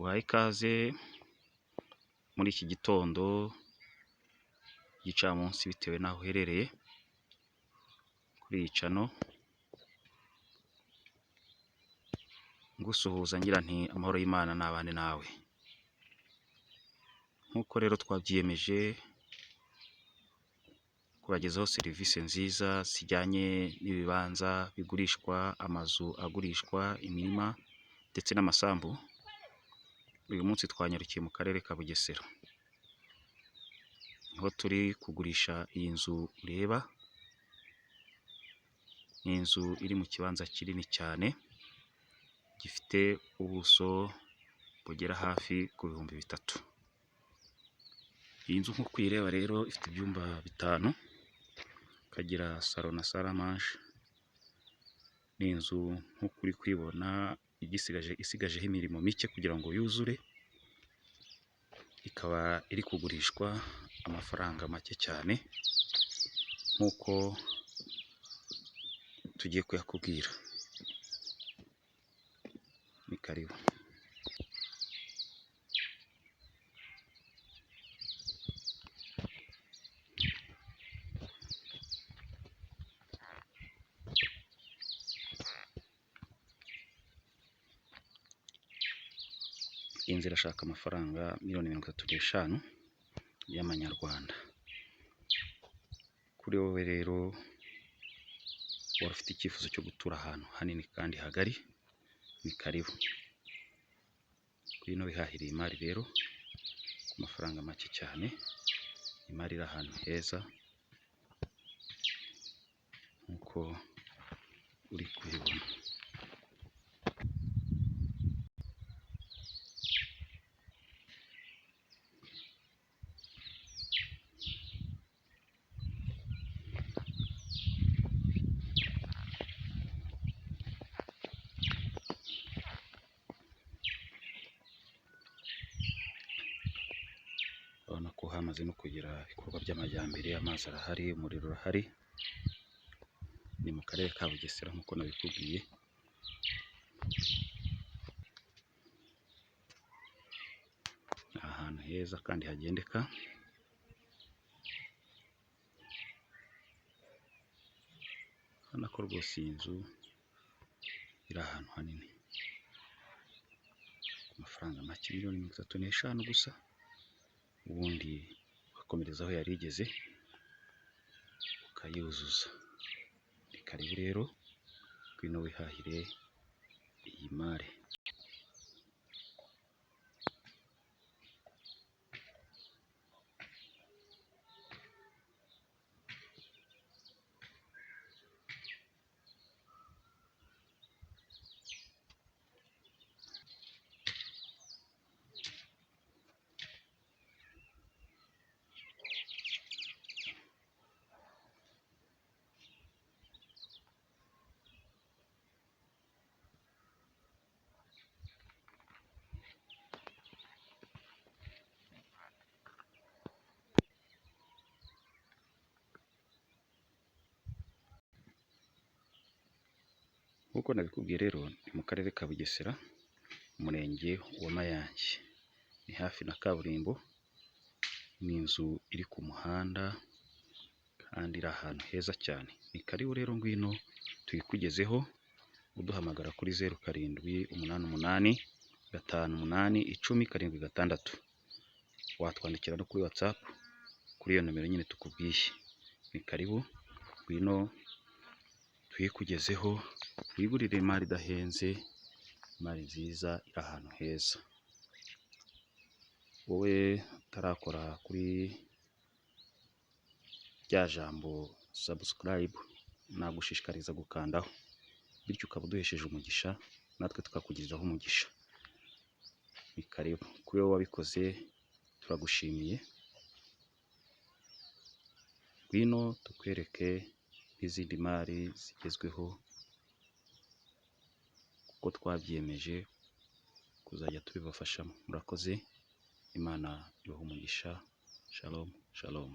nguhaye ikaze muri iki gitondo gicamunsi bitewe n'aho uherereye kuri iyi channel, ngusuhuza ngira nti amahoro y'Imana nabane nawe. Nkuko rero twabyiyemeje kubagezaho serivisi nziza zijyanye n'ibibanza bigurishwa, amazu agurishwa, imirima ndetse n'amasambu. Uyu munsi twanyarukiye mu karere ka Bugesera, aho turi kugurisha iyi nzu ureba. Ni inzu iri mu kibanza kinini cyane gifite ubuso bugera hafi ku 3,000. Iyi nzu nk'uko uyireba rero ifite ibyumba 5, ikagira salo na saramanje. Ni inzu nk'uko uri kwibona isigajeho imirimo mike kugira ngo yuzure, ikaba iri kugurishwa amafaranga make cyane nk'uko tugiye kuyakubwira. Ni karibu. Iyi nzu irashaka amafaranga miliyoni 35 y'amanyarwanda. Kuri wowe rero wari ufite icyifuzo cyo gutura ahantu hanini kandi hagari, ni karibu. Ngwino wihahire imari rero ku mafaranga make cyane. Imari iri ahantu heza nkuko uri kubibona. Urabona ko hamaze no kugira ibikorwa by'amajyambere, amazi arahari, umuriro urahari. Ni mu karere ka Bugesera nk'uko nabikubwiye. Ni ahantu heza kandi hagendeka. Urabona ko rwose iyi nzu iri ahantu hanini. Ku mafaranga make miliyoni 35 gusa, ubundi ugakomereza aho yari igeze ukayuzuza. Ni karibu rero, ngwino wihahire iyi mari. Nk'uko nabikubwiye rero, ni mu karere ka Bugesera, umurenge wa Mayange. Ni hafi na kaburimbo. Ni inzu iri ku muhanda kandi iri ahantu heza cyane. Ni karibu rero, ngwino tuyikugezeho uduhamagara kuri 0788 58 10 76. Watwandikira no kuri WhatsApp kuri iyo nomero nyine tukubwiye. Ni karibu, ngwino tuyikugezeho, wigurire imari idahenze, imari nziza iri ahantu heza. Wowe utarakora kuri rya jambo subscribe, nagushishikariza gukandaho, bityo ukaba uduhesheje umugisha, natwe tukakugiriraho umugisha. Ni karibu. Kuri wowe wabikoze turagushimiye. Ngwino tukwereke n'izindi mari zigezweho kuko twabyiyemeje kuzajya tubibafashamo. Murakoze, Imana ibahe umugisha. Shalom, shalom.